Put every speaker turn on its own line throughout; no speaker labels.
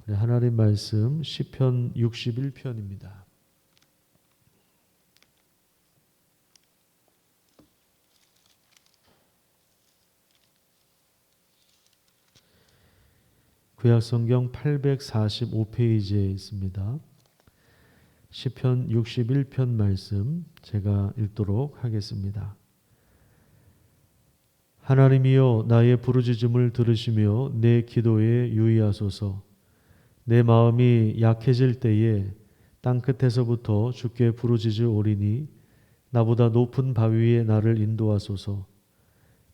하나님 말씀 시편 61편입니다. 구약성경 845페이지에 있습니다. 시편 61편 말씀 제가 읽도록 하겠습니다. 하나님이여 나의 부르짖음을 들으시며 내 기도에 유의하소서. 내 마음이 약해질 때에 땅끝에서부터 주께 부르짖으오리니 나보다 높은 바위 위에 나를 인도하소서.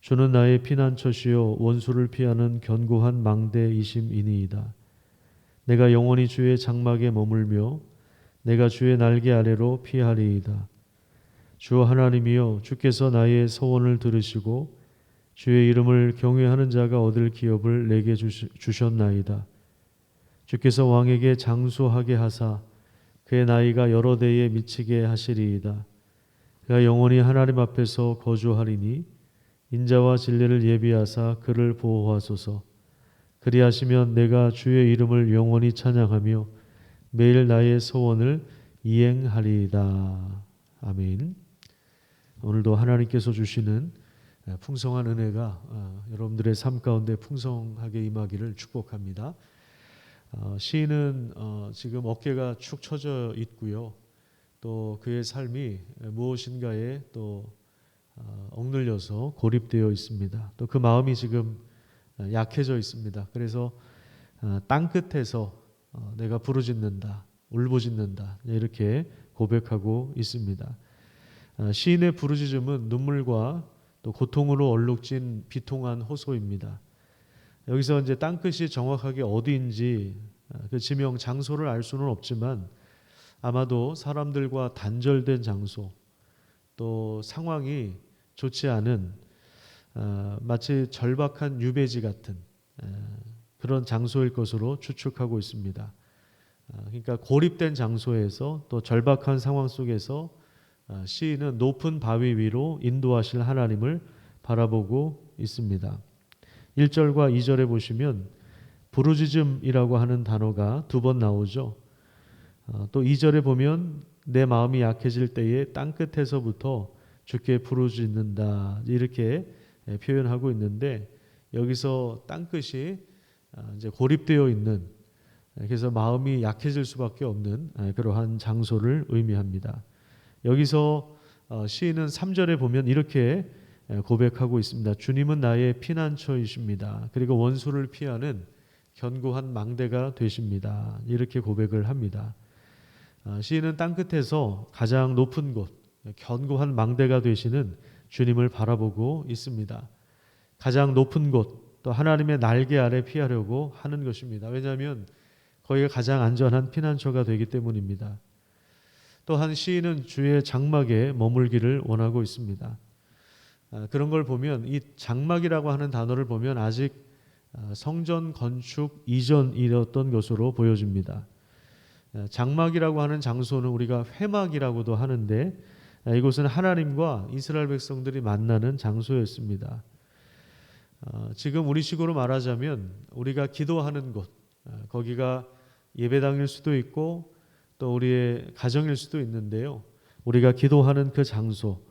주는 나의 피난처시요 원수를 피하는 견고한 망대이심이니이다. 내가 영원히 주의 장막에 머물며 내가 주의 날개 아래로 피하리이다. 주 하나님이여 주께서 나의 소원을 들으시고 주의 이름을 경외하는 자가 얻을 기업을 내게 주셨나이다. 주께서 왕에게 장수하게 하사 그의 나이가 여러 대에 미치게 하시리이다. 그가 영원히 하나님 앞에서 거주하리니 인자와 진리를 예비하사 그를 보호하소서. 그리하시면 내가 주의 이름을 영원히 찬양하며 매일 나의 소원을 이행하리이다. 아멘. 오늘도 하나님께서 주시는 풍성한 은혜가 여러분들의 삶 가운데 풍성하게 임하기를 축복합니다. 시인은 지금 어깨가 축 처져 있고요. 또 그의 삶이 무엇인가에 또 억눌려서 고립되어 있습니다. 또 그 마음이 지금 약해져 있습니다. 그래서 땅끝에서 내가 부르짖는다, 울부짖는다 이렇게 고백하고 있습니다. 시인의 부르짖음은 눈물과 또 고통으로 얼룩진 비통한 호소입니다. 여기서 이제 땅끝이 정확하게 어디인지 그 지명 장소를 알 수는 없지만 아마도 사람들과 단절된 장소, 또 상황이 좋지 않은 마치 절박한 유배지 같은 그런 장소일 것으로 추측하고 있습니다. 그러니까 고립된 장소에서 또 절박한 상황 속에서 시인은 높은 바위 위로 인도하실 하나님을 바라보고 있습니다. 1절과 2절에 보시면 부르짖음이라고 하는 단어가 두 번 나오죠. 또 2절에 보면 내 마음이 약해질 때에 땅끝에서부터 주께 부르짖는다 이렇게 표현하고 있는데 여기서 땅끝이 이제 고립되어 있는, 그래서 마음이 약해질 수밖에 없는 그러한 장소를 의미합니다. 여기서 시인은 3절에 보면 이렇게 고백하고 있습니다. 주님은 나의 피난처이십니다. 그리고 원수를 피하는 견고한 망대가 되십니다. 이렇게 고백을 합니다. 시인은 땅끝에서 가장 높은 곳, 견고한 망대가 되시는 주님을 바라보고 있습니다. 가장 높은 곳, 또 하나님의 날개 아래 피하려고 하는 것입니다. 왜냐하면 거기가 가장 안전한 피난처가 되기 때문입니다. 또한 시인은 주의 장막에 머물기를 원하고 있습니다. 그런 걸 보면 이 장막이라고 하는 단어를 보면 아직 성전 건축 이전이었던 것으로 보여집니다. 장막이라고 하는 장소는 우리가 회막이라고도 하는데 이곳은 하나님과 이스라엘 백성들이 만나는 장소였습니다. 지금 우리식으로 말하자면 우리가 기도하는 곳, 거기가 예배당일 수도 있고 또 우리의 가정일 수도 있는데요. 우리가 기도하는 그 장소,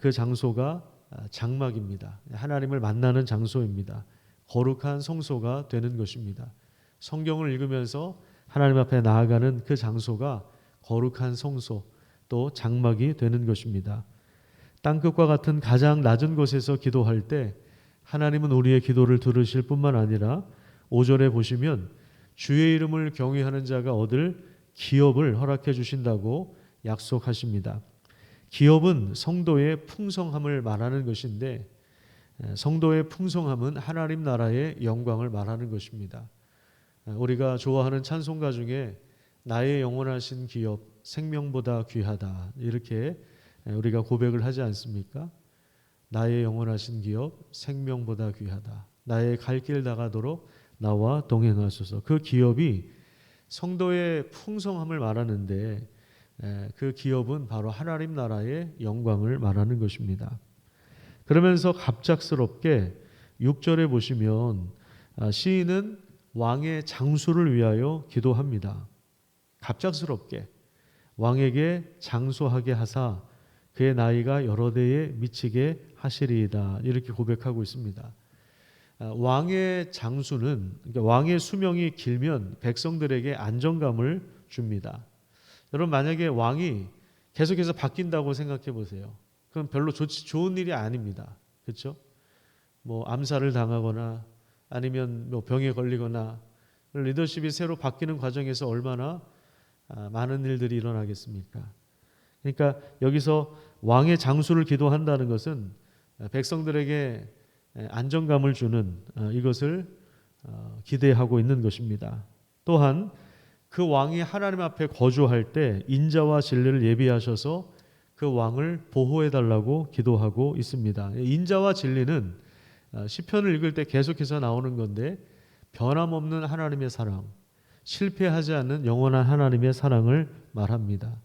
그 장소가 장막입니다. 하나님을 만나는 장소입니다. 거룩한 성소가 되는 것입니다. 성경을 읽으면서 하나님 앞에 나아가는 그 장소가 거룩한 성소, 또 장막이 되는 것입니다. 땅끝과 같은 가장 낮은 곳에서 기도할 때 하나님은 우리의 기도를 들으실 뿐만 아니라 5절에 보시면 주의 이름을 경외하는 자가 얻을 기업을 허락해 주신다고 약속하십니다. 기업은 성도의 풍성함을 말하는 것인데 성도의 풍성함은 하나님 나라의 영광을 말하는 것입니다. 우리가 좋아하는 찬송가 중에 나의 영원하신 기업 생명보다 귀하다 이렇게 우리가 고백을 하지 않습니까? 나의 영원하신 기업 생명보다 귀하다. 나의 갈 길 나가도록 나와 동행하소서. 그 기업이 성도의 풍성함을 말하는데 그 기업은 바로 하나님 나라의 영광을 말하는 것입니다. 그러면서 갑작스럽게 6절에 보시면 시인은 왕의 장수를 위하여 기도합니다. 갑작스럽게 왕에게 장수하게 하사 그의 나이가 여러 대에 미치게 하시리이다. 이렇게 고백하고 있습니다. 왕의 장수는, 그러니까 왕의 수명이 길면 백성들에게 안정감을 줍니다. 여러분, 만약에 왕이 계속해서 바뀐다고 생각해 보세요. 그럼 별로 좋은 일이 아닙니다. 그렇죠? 뭐 암살을 당하거나 아니면 뭐 병에 걸리거나, 리더십이 새로 바뀌는 과정에서 얼마나 많은 일들이 일어나겠습니까? 그러니까 여기서 왕의 장수를 기도한다는 것은 백성들에게 안정감을 주는 이것을 기대하고 있는 것입니다. 또한 그 왕이 하나님 앞에 거주할 때 인자와 진리를 예비하셔서 그 왕을 보호해 달라고 기도하고 있습니다. 인자와 진리는 시편을 읽을 때 계속해서 나오는 건데, 변함없는 하나님의 사랑, 실패하지 않는 영원한 하나님의 사랑을 말합니다.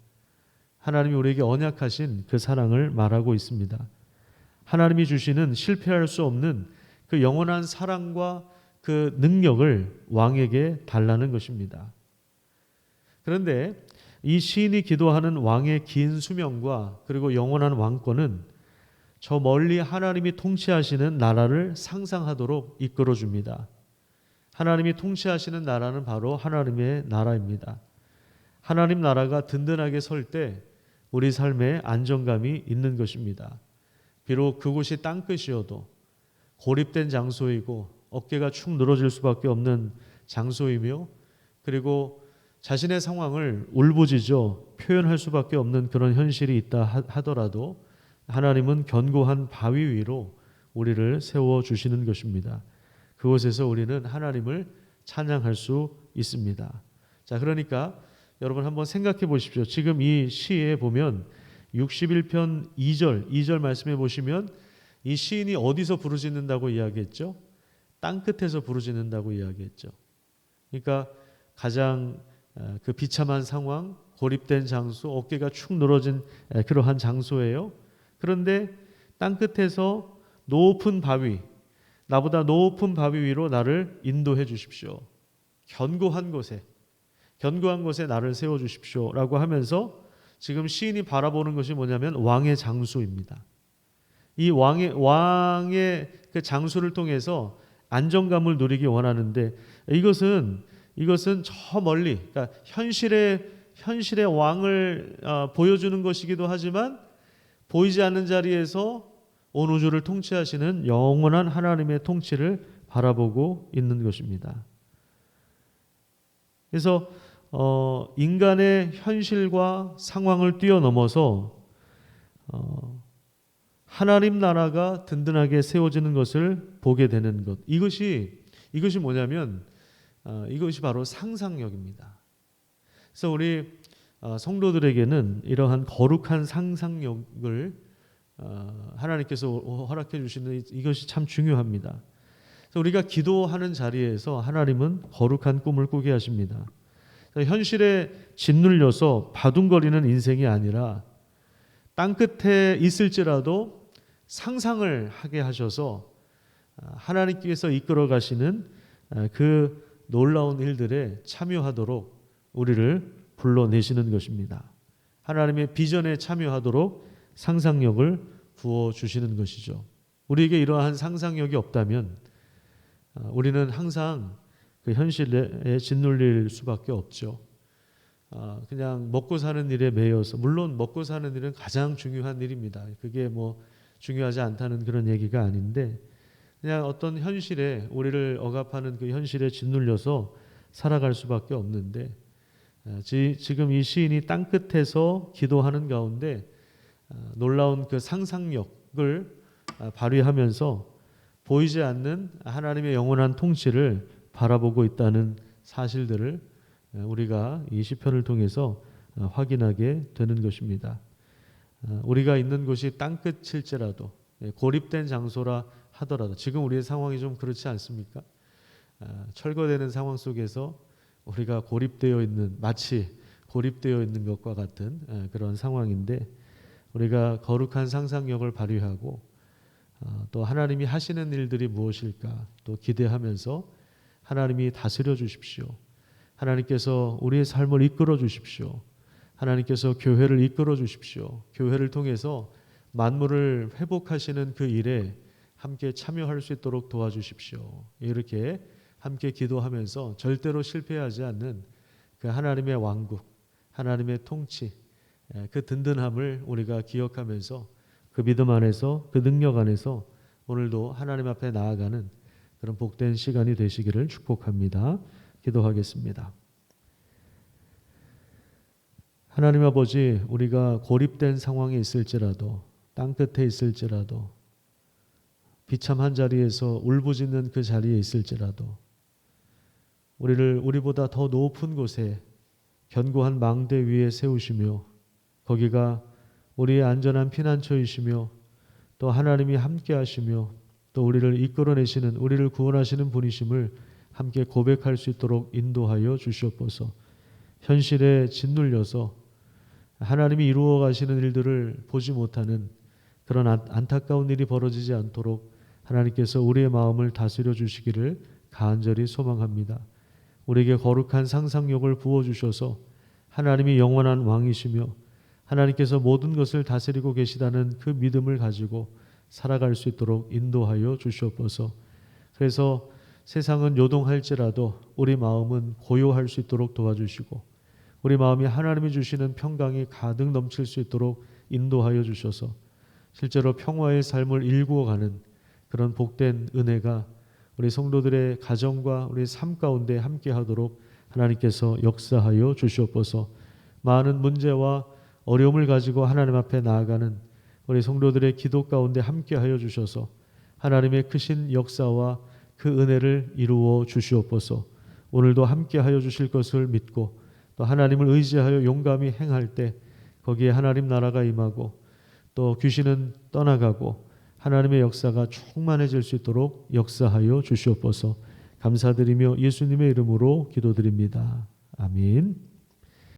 하나님이 우리에게 언약하신 그 사랑을 말하고 있습니다. 하나님이 주시는 실패할 수 없는 그 영원한 사랑과 그 능력을 왕에게 달라는 것입니다. 그런데 이 시인이 기도하는 왕의 긴 수명과 그리고 영원한 왕권은 저 멀리 하나님이 통치하시는 나라를 상상하도록 이끌어줍니다. 하나님이 통치하시는 나라는 바로 하나님의 나라입니다. 하나님 나라가 든든하게 설 때 우리 삶에 안정감이 있는 것입니다. 비록 그곳이 땅끝이어도, 고립된 장소이고 어깨가 축 늘어질 수밖에 없는 장소이며, 그리고 자신의 상황을 울부짖어 표현할 수밖에 없는 그런 현실이 있다 하더라도 하나님은 견고한 바위 위로 우리를 세워주시는 것입니다. 그곳에서 우리는 하나님을 찬양할 수 있습니다. 자, 그러니까 여러분 한번 생각해 보십시오. 지금 이 시에 보면 61편 2절 말씀해 보시면 이 시인이 어디서 부르짖는다고 이야기했죠? 땅끝에서 부르짖는다고 이야기했죠. 그러니까 가장 그 비참한 상황, 고립된 장소, 어깨가 축 늘어진 그러한 장소예요. 그런데 땅끝에서 높은 바위, 나보다 높은 바위 위로 나를 인도해 주십시오. 견고한 곳에 나를 세워 주십시오라고 하면서 지금 시인이 바라보는 것이 뭐냐면 왕의 장수입니다. 이 왕의 그 장수를 통해서 안정감을 누리기 원하는데, 이것은 저 멀리, 그러니까 현실의 왕을 보여주는 것이기도 하지만 보이지 않는 자리에서 온 우주를 통치하시는 영원한 하나님의 통치를 바라보고 있는 것입니다. 그래서 인간의 현실과 상황을 뛰어넘어서 하나님 나라가 든든하게 세워지는 것을 보게 되는 것, 이것이 뭐냐면 이것이 바로 상상력입니다. 그래서 우리 성도들에게는 이러한 거룩한 상상력을 하나님께서 허락해 주시는 이것이 참 중요합니다. 그래서 우리가 기도하는 자리에서 하나님은 거룩한 꿈을 꾸게 하십니다. 현실에 짓눌려서 바둥거리는 인생이 아니라 땅끝에 있을지라도 상상을 하게 하셔서 하나님께서 이끌어 가시는 그 놀라운 일들에 참여하도록 우리를 불러내시는 것입니다. 하나님의 비전에 참여하도록 상상력을 부어주시는 것이죠. 우리에게 이러한 상상력이 없다면 우리는 항상 그 현실에 짓눌릴 수밖에 없죠. 그냥 먹고 사는 일에 매여서, 물론 먹고 사는 일은 가장 중요한 일입니다. 그게 뭐 중요하지 않다는 그런 얘기가 아닌데, 그냥 어떤 현실에, 우리를 억압하는 그 현실에 짓눌려서 살아갈 수밖에 없는데, 지금 이 시인이 땅끝에서 기도하는 가운데 놀라운 그 상상력을 발휘하면서 보이지 않는 하나님의 영원한 통치를 바라보고 있다는 사실들을 우리가 이 시편을 통해서 확인하게 되는 것입니다. 우리가 있는 곳이 땅끝일지라도, 고립된 장소라 하더라도, 지금 우리의 상황이 좀 그렇지 않습니까? 철거되는 상황 속에서 우리가 마치 고립되어 있는 것과 같은 그런 상황인데, 우리가 거룩한 상상력을 발휘하고 또 하나님이 하시는 일들이 무엇일까 또 기대하면서 하나님이 다스려 주십시오. 하나님께서 우리의 삶을 이끌어 주십시오. 하나님께서 교회를 이끌어 주십시오. 교회를 통해서 만물을 회복하시는 그 일에 함께 참여할 수 있도록 도와주십시오. 이렇게 함께 기도하면서 절대로 실패하지 않는 그 하나님의 왕국, 하나님의 통치, 그 든든함을 우리가 기억하면서 그 믿음 안에서, 그 능력 안에서 오늘도 하나님 앞에 나아가는 그런 복된 시간이 되시기를 축복합니다. 기도하겠습니다. 하나님 아버지, 우리가 고립된 상황에 있을지라도, 땅끝에 있을지라도, 비참한 자리에서 울부짖는 그 자리에 있을지라도 우리를 우리보다 더 높은 곳에 견고한 망대 위에 세우시며 거기가 우리의 안전한 피난처이시며 또 하나님이 함께 하시며 또 우리를 이끌어내시는, 우리를 구원하시는 분이심을 함께 고백할 수 있도록 인도하여 주시옵소서. 현실에 짓눌려서 하나님이 이루어 가시는 일들을 보지 못하는 그런 안타까운 일이 벌어지지 않도록 하나님께서 우리의 마음을 다스려 주시기를 간절히 소망합니다. 우리에게 거룩한 상상력을 부어주셔서 하나님이 영원한 왕이시며 하나님께서 모든 것을 다스리고 계시다는 그 믿음을 가지고 살아갈 수 있도록 인도하여 주시옵소서. 그래서 세상은 요동할지라도 우리 마음은 고요할 수 있도록 도와주시고 우리 마음이 하나님이 주시는 평강이 가득 넘칠 수 있도록 인도하여 주셔서 실제로 평화의 삶을 일구어가는 그런 복된 은혜가 우리 성도들의 가정과 우리 삶 가운데 함께하도록 하나님께서 역사하여 주시옵소서. 많은 문제와 어려움을 가지고 하나님 앞에 나아가는 우리 성도들의 기도 가운데 함께하여 주셔서 하나님의 크신 역사와 그 은혜를 이루어 주시옵소서. 오늘도 함께하여 주실 것을 믿고 또 하나님을 의지하여 용감히 행할 때 거기에 하나님 나라가 임하고 또 귀신은 떠나가고 하나님의 역사가 충만해질 수 있도록 역사하여 주시옵소서. 감사드리며 예수님의 이름으로 기도드립니다. 아멘.